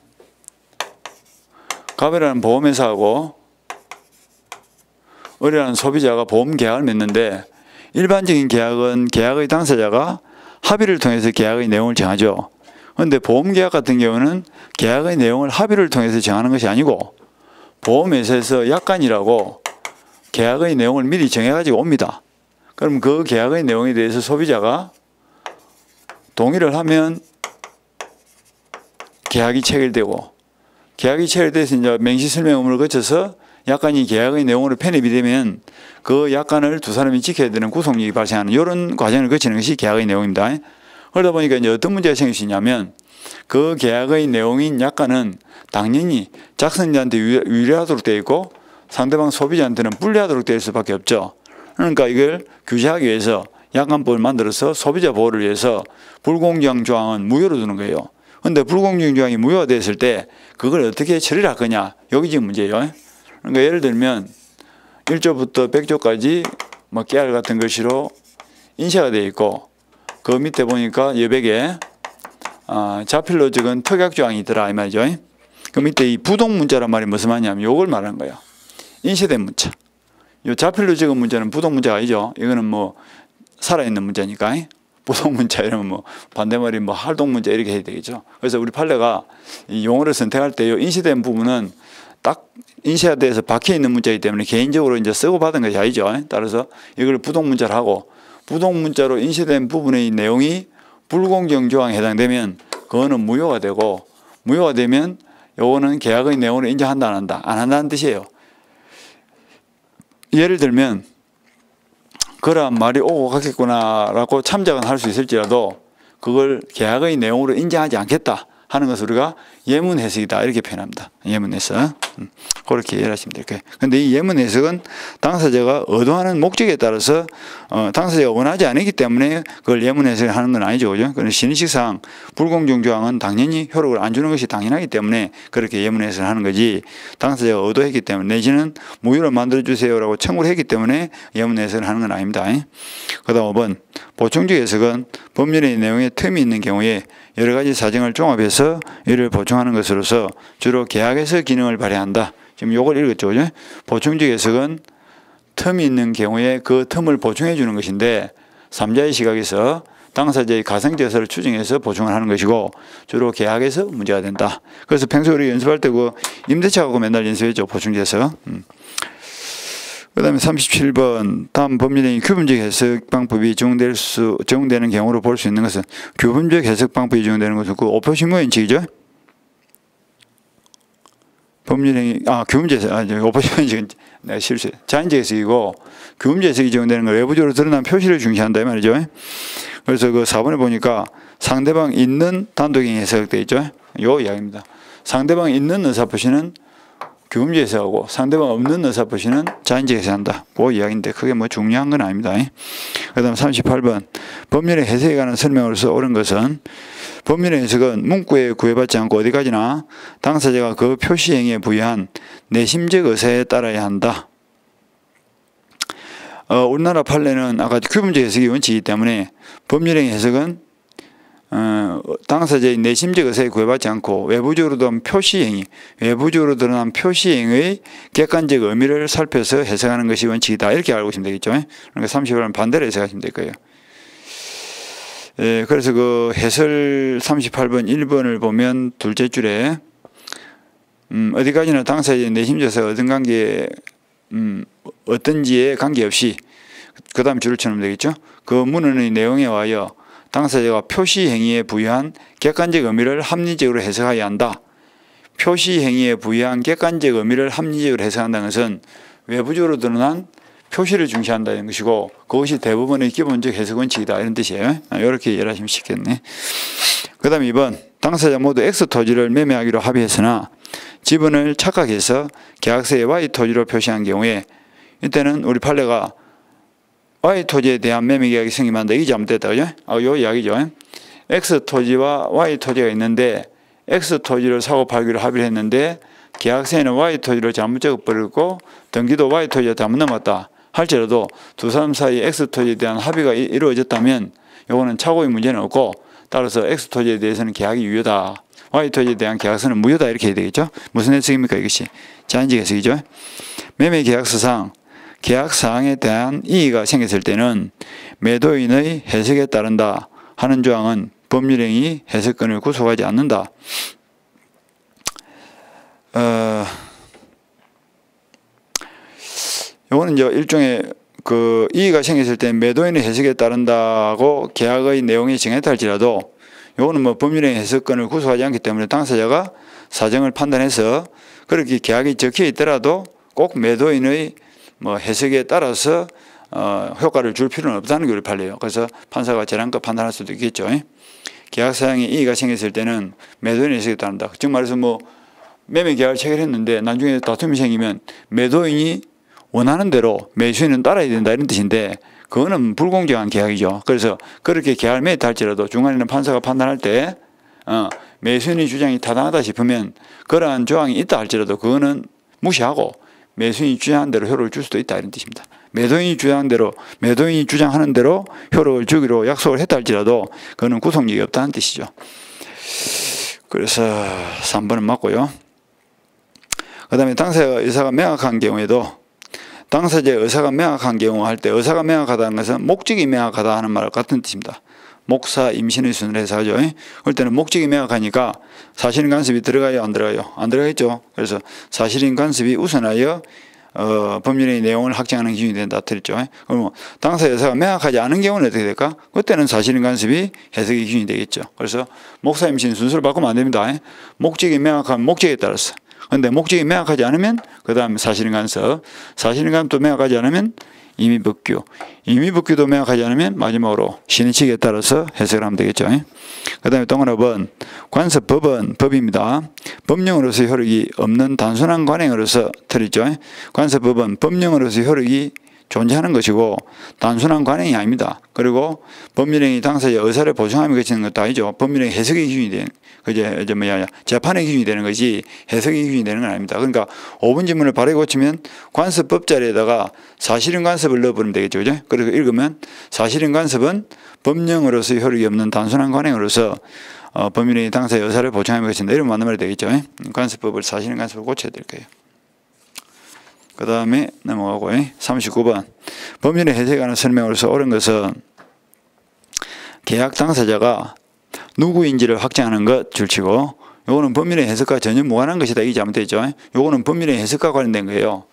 갑이라는 보험회사하고 을이라는 소비자가 보험 계약을 맺는데 일반적인 계약은 계약의 당사자가 합의를 통해서 계약의 내용을 정하죠. 그런데 보험 계약 같은 경우는 계약의 내용을 합의를 통해서 정하는 것이 아니고 보험회사에서 약관이라고 계약의 내용을 미리 정해가지고 옵니다. 그럼 그 계약의 내용에 대해서 소비자가 동의를 하면 계약이 체결되고 계약이 체결돼서 이제 명시설명 의무를 거쳐서 약관이 계약의 내용으로 편입이 되면 그 약관을 두 사람이 지켜야 되는 구속력이 발생하는 이런 과정을 거치는 것이 계약의 내용입니다. 그러다 보니까 이제 어떤 문제가 생길 수 있냐면 그 계약의 내용인 약관은 당연히 작성자한테 유리하도록 되어 있고 상대방 소비자한테는 불리하도록 되어 있을 수밖에 없죠. 그러니까 이걸 규제하기 위해서 약관법을 만들어서 소비자 보호를 위해서 불공정 조항은 무효로 두는 거예요. 그런데 불공정 조항이 무효가 됐을 때 그걸 어떻게 처리를 할 거냐 여기 지금 문제예요. 그러니까 예를 들면 1조부터 100조까지 뭐 깨알 같은 글씨로 인쇄가 되어 있고 그 밑에 보니까 여백에 자필로 적은 특약조항이 있더라 이 말이죠. 그 밑에 이 부동문자란 말이 무슨 말이냐면 요걸 말하는 거예요. 인쇄된 문자. 요 자필로 적은 문자는 부동문자가 아니죠. 이거는 뭐 살아있는 문자니까 부동문자 이러면 뭐 반대말이 뭐 활동문자 이렇게 해야 되겠죠. 그래서 우리 판례가 이 용어를 선택할 때 요 인쇄된 부분은 딱 인쇄가 돼서 박혀있는 문자이기 때문에 개인적으로 이제 쓰고 받은 것이 아니죠. 따라서 이걸 부동문자를 하고 부동문자로 인쇄된 부분의 내용이 불공정 조항에 해당되면 그거는 무효가 되고 무효가 되면 요거는 계약의 내용을 인정한다 안 한다 안 한다는 뜻이에요. 예를 들면 그러한 말이 오고 가겠구나 라고 참작은 할 수 있을지라도 그걸 계약의 내용으로 인정하지 않겠다 하는 것을 우리가 예문 해석이다 이렇게 표현합니다. 예문 해석. 그렇게 이해를 하시면 될 거예요. 근데 이 예문 해석은 당사자가 의도하는 목적에 따라서 당사자가 원하지 않기 때문에 그걸 예문 해석을 하는 건 아니죠. 그죠? 그런 신의식상 불공정 조항은 당연히 효력을 안 주는 것이 당연하기 때문에 그렇게 예문 해석을 하는 거지, 당사자가 의도했기 때문에 내지는 무효로 만들어주세요라고 청구를 했기 때문에 예문 해석을 하는 건 아닙니다. 그 다음 5번 보충적 해석은 법률의 내용에 틈이 있는 경우에 여러 가지 사정을 종합해서 이를 보충하는 것으로서 주로 계약에서 기능을 발휘한다. 지금 요걸 읽었죠. 그죠? 보충적 해석은 틈이 있는 경우에 그 틈을 보충해 주는 것인데, 3자의 시각에서 당사자의 가성제서를 추정해서 보충을 하는 것이고 주로 계약에서 문제가 된다. 그래서 평소에 우리 연습할 때 그 임대차 갖고 맨날 연습했죠. 보충적 해석. 그 다음에 37번 다음 법률행위 규범적 해석 방법이 적용되는 경우로 볼 수 있는 것은, 규범적 해석 방법이 적용되는 것은 그 오표시무 원칙이죠. 법률행위 규범적 해석 오표시무 원칙은 내가 실수, 자연적 해석이고 규범적 해석이 적용되는 건 외부적으로 드러난 표시를 중시한다 이 말이죠. 그래서 그 4번에 보니까 상대방 있는 단독행위 해석되어 있죠. 요 이야기입니다. 상대방 있는 의사표시는 규범적 해석하고 상대방 없는 의사표시는 자연적 해석한다. 그 이야기인데 그게 뭐 중요한 건 아닙니다. 그 다음 38번 법률의 해석에 관한 설명으로서 옳은 것은, 법률의 해석은 문구에 구애받지 않고 어디까지나 당사자가 그 표시행위에 부여한 내심적 의사에 따라야 한다. 우리나라 판례는 아까 규범적 해석이 원칙이기 때문에 법률의 해석은 당사자의 내심적 의사에 구애받지 않고 외부적으로 드러난 표시행위, 외부적으로 드러난 표시행위의 객관적 의미를 살펴서 해석하는 것이 원칙이다. 이렇게 알고 있으면 되겠죠. 그러니까 30번은 반대로 해석하시면 될 거예요. 그래서 그 해설 38번 1번을 보면 둘째 줄에 어디까지나 당사자의 내심적 의사가 어떤 관계에 어떤지에 관계없이 그 다음 줄을 쳐놓으면 되겠죠. 그 문헌의 내용에 와여 당사자가 표시행위에 부여한 객관적 의미를 합리적으로 해석해야 한다. 표시행위에 부여한 객관적 의미를 합리적으로 해석한다는 것은 외부적으로 드러난 표시를 중시한다는 것이고 그것이 대부분의 기본적 해석 원칙이다 이런 뜻이에요. 이렇게 이해를 하시면 쉽겠네. 그 다음 2번 당사자 모두 X 토지를 매매하기로 합의했으나 지분을 착각해서 계약서에 Y 토지로 표시한 경우에, 이때는 우리 판례가 Y 토지에 대한 매매 계약이 성립한다. 이게 잘못됐다. 그죠? 요 이야기죠. X 토지와 Y 토지가 있는데 X 토지를 사고 팔기로 합의를 했는데 계약서에는 Y 토지를 잘못 적어버렸고 등기도 Y 토지가 잘못 넘었다 할지라도 두 사람 사이 X 토지에 대한 합의가 이루어졌다면 요거는 착오의 문제는 없고, 따라서 X 토지에 대해서는 계약이 유효다. Y 토지에 대한 계약서는 무효다. 이렇게 해야 되겠죠. 무슨 해석입니까? 이것이 자연적 해석이죠. 매매 계약서상 계약사항에 대한 이의가 생겼을 때는 매도인의 해석에 따른다 하는 조항은 법률행위 해석권을 구속하지 않는다. 이거는 이제 일종의 그 이의가 생겼을 때 매도인의 해석에 따른다고 계약의 내용이 정했다 할지라도 이거는 뭐 법률행위 해석권을 구속하지 않기 때문에 당사자가 사정을 판단해서 그렇게 계약이 적혀 있더라도 꼭 매도인의 뭐 해석에 따라서 효과를 줄 필요는 없다는 게 우리 판례예요. 그래서 판사가 재량껏 판단할 수도 있겠죠. 계약사항에 이의가 생겼을 때는 매도인의 해석에 따른다. 즉 말해서 뭐 매매 계약을 체결했는데 나중에 다툼이 생기면 매도인이 원하는 대로 매수인은 따라야 된다 이런 뜻인데 그거는 불공정한 계약이죠. 그래서 그렇게 계약을 맺을지라도 중간에는 판사가 판단할 때 매수인의 주장이 타당하다 싶으면 그러한 조항이 있다 할지라도 그거는 무시하고 매수인이 주장한 대로 효력을 줄 수도 있다 이런 뜻입니다. 매도인이 주장하는 대로 효력을 주기로 약속을 했다 할지라도 그거는 구속력이 없다는 뜻이죠. 그래서 3번은 맞고요. 그 다음에 당사자 의사가 명확한 경우에도, 당사자의 의사가 명확한 경우 할 때 의사가 명확하다는 것은 목적이 명확하다 하는 말과 같은 뜻입니다. 목사 임신의 순으로 해서 하죠. 그럴 때는 목적이 명확하니까 사실인 간섭이 들어가요 안 들어가요? 안 들어가겠죠. 그래서 사실인 간섭이 우선하여 법률의 내용을 확정하는 기준이 된다 들었죠. 그럼 당사자 의사가 명확하지 않은 경우는 어떻게 될까? 그때는 사실인 간섭이 해석의 기준이 되겠죠. 그래서 목사 임신 순서를 바꾸면 안 됩니다. 목적이 명확한 목적에 따라서, 근데 목적이 명확하지 않으면 그 다음에 사실인 간섭, 사실인 간섭도 명확하지 않으면 임의법규, 임의법규도 명확하지 않으면 마지막으로 신의칙에 따라서 해석을 하면 되겠죠. 그 다음에 동그라번 관습법은 법입니다. 법령으로서 효력이 없는 단순한 관행으로서 틀리죠. 관습법은 법령으로서 효력이 존재하는 것이고 단순한 관행이 아닙니다. 그리고 법률행위 당사자의 의사를 보충하며 그치는 것도 아니죠. 법률행위 해석의 기준이 되는, 재판의 기준이 되는 것이 해석의 기준이 되는 건 아닙니다. 그러니까 5번 지문을 바르게 고치면 관습법 자리에다가 사실인 관습을 넣어버리면 되겠죠. 그죠? 그래서 읽으면 사실인 관습은 법령으로서 효력이 없는 단순한 관행으로서 법률행위 당사자의 의사를 보충하며 그친다. 이런 말이 되겠죠. 관습법을 사실인 관습을 고쳐야 될 거예요. 그 다음에 넘어가고 39번 법률의 해석에 관한 설명으로서 옳은 것은 계약 당사자가 누구인지를 확정하는 것 줄치고 요거는 법률의 해석과 전혀 무관한 것이다. 이게 잘못되죠. 요거는 법률의 해석과 관련된 거예요.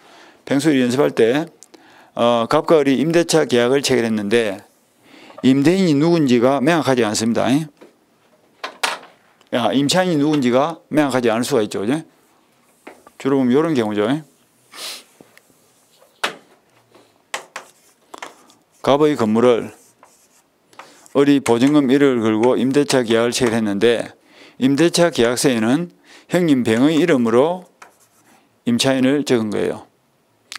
평소에 연습할 때 갑과 을이 임대차 계약을 체결했는데 임대인이 누군지가 명확하지 않습니다. 임차인이 누군지가 명확하지 않을 수가 있죠. 그죠? 주로 보면 이런 경우죠. 갑의 건물을 을이 보증금 1억을 걸고 임대차 계약을 체결했는데 임대차 계약서에는 형님 병의 이름으로 임차인을 적은 거예요.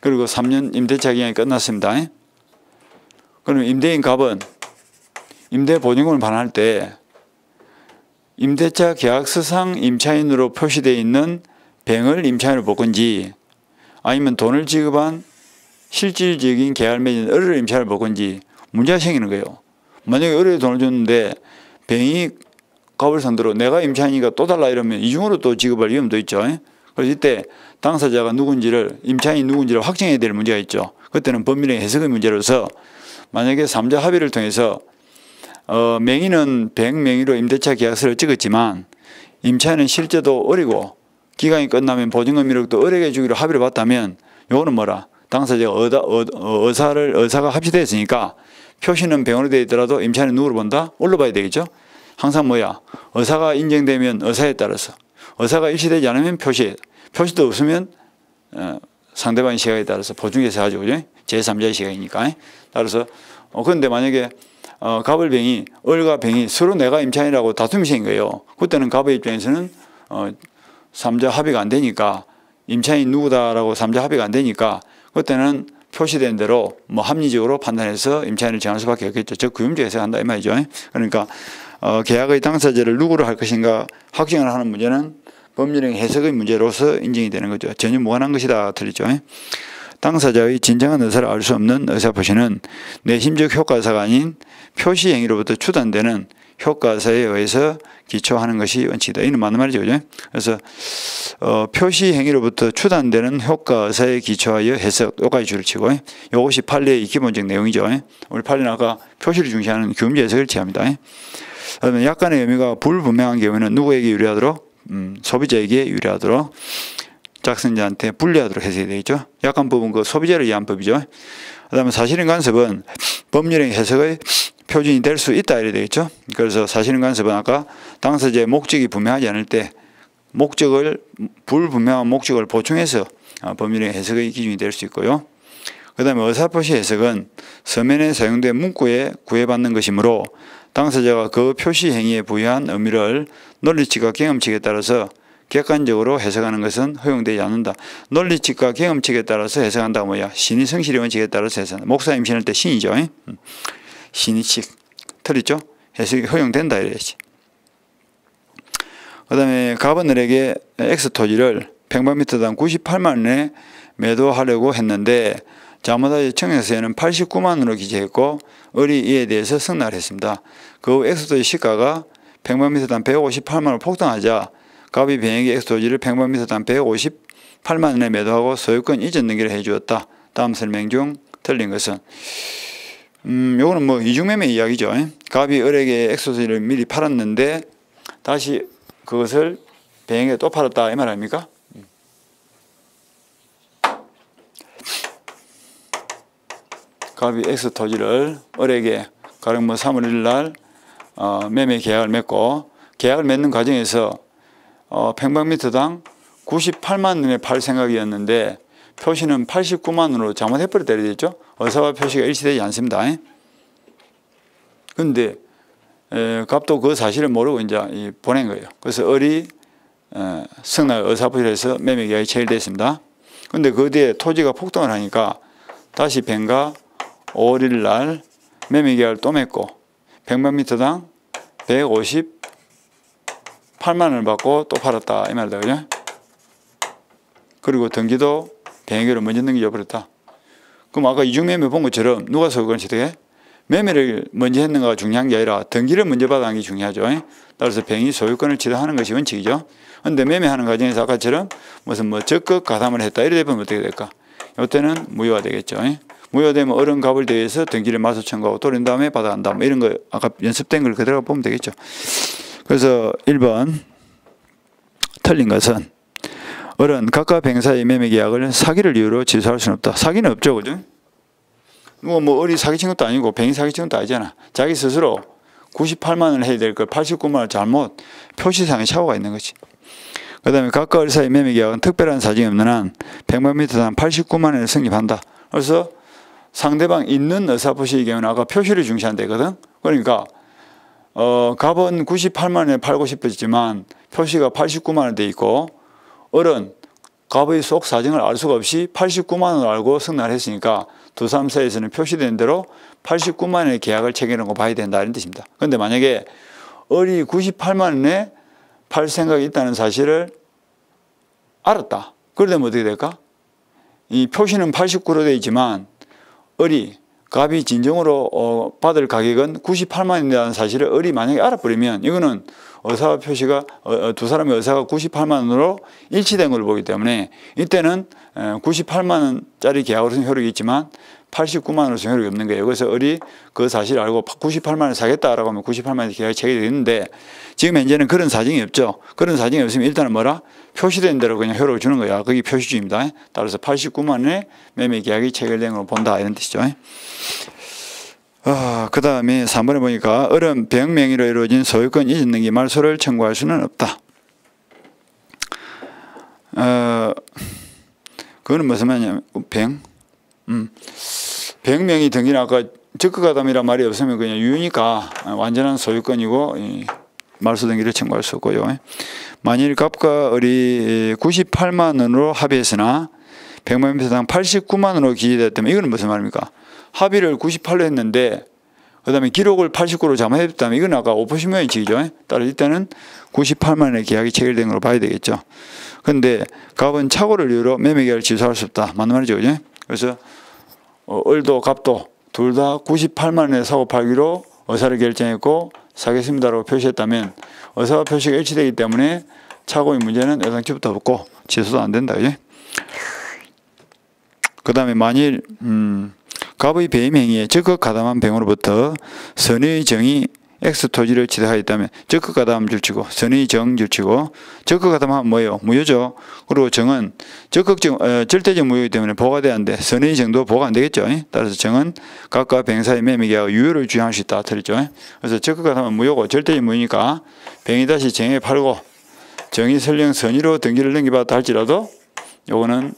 그리고 3년 임대차 기간이 끝났습니다. 그럼 임대인 갑은 임대 보증금을 반환할 때 임대차 계약서상 임차인으로 표시되어 있는 병을 임차인으로 볼 건지 아니면 돈을 지급한 실질적인 계약을 맺은 을을 임차인으로 볼 건지 문제가 생기는 거예요. 만약에 을에 돈을 줬는데 병이 갑을 상대로 내가 임차인이니까 또 달라 이러면 이중으로 또 지급할 위험도 있죠. 그래서 이때 당사자가 누군지를 임차인이 누군지를 확정해야 될 문제가 있죠. 그때는 법률의 해석의 문제로서 만약에 3자 합의를 통해서 명의는 병 명의로 임대차 계약서를 찍었지만 임차인은 실제도 을이고 기간이 끝나면 보증금 1억도 을에게 주기로 합의를 봤다면 요거는 뭐라? 당사자가 의사가 합치되었으니까 표시는 병으로 되어 있더라도 임차인은 누구로 본다? 을로 봐야 되겠죠. 항상 뭐야? 의사가 인정되면 의사에 따라서 의사가 일치되지 않으면 표시도 없으면 상대방의 시각에 따라서 보충해서 하죠. 그죠? 제3자의 시각이니까. 따라서 그런데 만약에 갑을 병이 을과 병이 서로 내가 임차인이라고 다툼이 생긴 거예요. 그때는 갑의 입장에서는 3자 합의가 안 되니까 임차인 누구다라고 3자 합의가 안 되니까 그때는 표시된 대로 합리적으로 판단해서 임차인을 정할 수밖에 없겠죠. 즉 구임제에서 한다 이 말이죠. 그러니까 계약의 당사자를 누구로 할 것인가 확정을 하는 문제는 법률의 해석의 문제로서 인정이 되는 거죠. 전혀 무관한 것이다 틀리죠. 당사자의 진정한 의사를 알 수 없는 의사표시는 내심적 효과사가 아닌 표시행위로부터 추단되는 효과사에 의해서 기초하는 것이 원칙이다. 이는 맞는 말이죠. 그죠? 그래서 표시행위로부터 추단되는 효과사에 기초하여 해석, 요까지 줄을 치고 이것이 판례의 기본적 내용이죠. 우리 판례는 아까 표시를 중시하는 규범적 해석을 취합니다. 그다음에 약간의 의미가 불분명한 경우에는 누구에게 유리하도록? 소비자에게 유리하도록 작성자한테 불리하도록 해석이 되겠죠. 약간 부분 그 소비자를 위한 법이죠. 그다음에 사실인 간섭은 법률의 해석의 표준이 될 수 있다 이래 되겠죠. 그래서 사실인 간섭은 아까 당사자의 목적이 분명하지 않을 때 불분명한 목적을 보충해서 법률의 해석의 기준이 될 수 있고요. 그 다음에 의사표시 해석은 서면에 사용된 문구에 구애받는 것이므로 당사자가 그 표시 행위에 부여한 의미를 논리칙과 경험칙에 따라서 객관적으로 해석하는 것은 허용되지 않는다. 논리칙과 경험칙에 따라서 해석한다가 뭐야? 신의 성실의 원칙에 따라서 해석한다. 목사 임신할 때 신이죠. 신의칙. 틀리죠? 해석이 허용된다 이래야지. 그 다음에 갑은 을에게 X 토지를 평방미터당 98만 원에 매도하려고 했는데 자문하여 청약서에는 89만 원으로 기재했고 을이 이에 대해서 승낙을 했습니다. 그 후 X토지 시가가 평방미터당 158만 원을 폭등하자 갑이 병에게 X토지를 평방미터당 158만 원에 매도하고 소유권 이전 등기를 해주었다. 다음 설명 중 틀린 것은 요거는 이중매매 이야기죠. 갑이 을에게 X토지를 미리 팔았는데 다시 그것을 병에게 또 팔았다 이 말 아닙니까? 갑이 X토지를 을에게 가령 3월 1일 날 매매 계약을 맺고 계약을 맺는 과정에서 평방미터당 98만 원에 팔 생각이었는데 표시는 89만 원으로 잘못해버렸다 되죠. 의사와 표시가 일치되지 않습니다. 근데 갑도 그 사실을 모르고 이제 보낸 거예요. 그래서 을이 승낙 의사표시를 해서 매매 계약이 체결됐습니다. 근데 그 뒤에 토지가 폭등을 하니까 다시 뱅가 5월 1일 날 매매 계약을 또 맺고 100만미터당 158만 원을 받고 또 팔았다 이 말이다. 그죠? 그리고 등기도 병행계로 먼저 넘겨버렸다. 그럼 아까 이중매매 본 것처럼 누가 소유권을 취득해? 매매를 먼저 했는가가 중요한 게 아니라 등기를 먼저 받아간 게 중요하죠. 따라서 병이 소유권을 취득하는 것이 원칙이죠. 그런데 매매하는 과정에서 아까처럼 무슨 적극 가담을 했다 이래 되면 어떻게 될까? 이때는 무효가 되겠죠. 무효되면 어른 값을 대해서 등기를 마소 청구하고 돌린 다음에 받아간다. 뭐 이런 거 아까 연습된 걸 그대로 보면 되겠죠. 그래서 1번 틀린 것은 어른 각각 병사의 매매 계약을 사기를 이유로 취소할 수는 없다. 사기는 없죠, 그죠? 뭐 어리 사기친 것도 아니고 병이 사기친 것도 아니잖아. 자기 스스로 98만 원을 해야 될 걸 89만 원을 잘못 표시상의 착오가 있는 거지. 그 다음에 각각 의사의 매매 계약은 특별한 사정이 없는 한 100만미터당 89만 원을 성립한다. 그래서 상대방 있는 의사표시의 경우는 아까 표시를 중시한다거든. 그러니까 갑은 98만 원에 팔고 싶었지만 표시가 89만 원 돼 있고 어른 갑의 속 사정을 알 수가 없이 89만 원을 알고 승낙을 했으니까 두 사람 사이에서는 표시된 대로 89만 원의 계약을 체결하는 거 봐야 된다 이런 뜻입니다. 그런데 만약에 을이 98만 원에 팔 생각이 있다는 사실을 알았다. 그러면 어떻게 될까? 이 표시는 89로 되어 있지만 을이 갑이 진정으로 받을 가격은 98만 원이라는 사실을 을이 만약에 알아버리면 이거는 의사 표시가 두 사람의 의사가 98만 원으로 일치된 걸 보기 때문에 이때는 98만 원짜리 계약으로서는 효력이 있지만 89만 원으로서는 효력이 없는 거예요. 그래서 을이 그 사실을 알고 98만 원을 사겠다라고 하면 98만 원 계약이 체결이 되는데 지금 현재는 그런 사정이 없죠. 그런 사정이 없으면 일단은 뭐라? 표시된 대로 그냥 효력을 주는 거야. 그게 표시주의입니다. 따라서 89만 원의 매매 계약이 체결된 걸 본다 이런 뜻이죠. 그 다음에 3번에 보니까 을은 병 명의로 이루어진 소유권 이전 등기 말소를 청구할 수는 없다. 그거는 무슨 말이냐면 병 명의 등기는 아까 적극가담이란 말이 없으면 그냥 유효니까 완전한 소유권이고 말소 등기를 청구할 수 없고요. 만일 갑과 을이 98만 원으로 합의했으나 100만 미터당 89만 원으로 기재됐다면 이거는 무슨 말입니까? 합의를 98로 했는데 그 다음에 기록을 89로 잘못했다면 이건 아까 5% 면책이죠. 따라서 이때는 98만 원의 계약이 체결된 걸로 봐야 되겠죠. 그런데 갑은 착오를 이유로 매매 계약을 취소할 수 없다. 맞는 말이죠. 그죠? 그래서 을도 갑도 둘 다 98만 원에 사고 팔기로 의사를 결정했고 사겠습니다라고 표시했다면 의사와 표시가 일치되기 때문에 착오의 문제는 여당치부터 없고 취소도 안 된다. 그죠? 그 다음에 만일 갑의 배임 행위에 적극 가담한 병으로부터 선의 정이 X 토지를 취득하였다면 적극 가담 줄치고 선의 정 줄치고 적극 가담하면 뭐예요? 무효죠. 그리고 정은 적극적 절대적 무효이기 때문에 보호가 돼야 하는데 선의 정도 보호가 안 되겠죠. 따라서 정은 각각 병사의 매매계약 유효를 주장할 수 있다. 틀렸죠. 그래서 적극 가담은 무효고 절대적 무효니까 병이 다시 정에 팔고 정이 설령 선의로 등기를 넘겨받았다 할지라도 요거는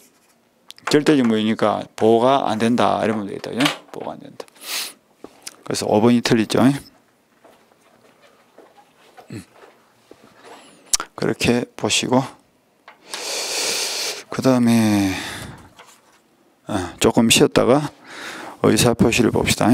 절대적 무효니까 보호가 안 된다. 이러면 되겠다. 그죠? 보호가 안 된다. 그래서 5번이 틀리죠. 그렇게 보시고 그 다음에 조금 쉬었다가 의사표시를 봅시다.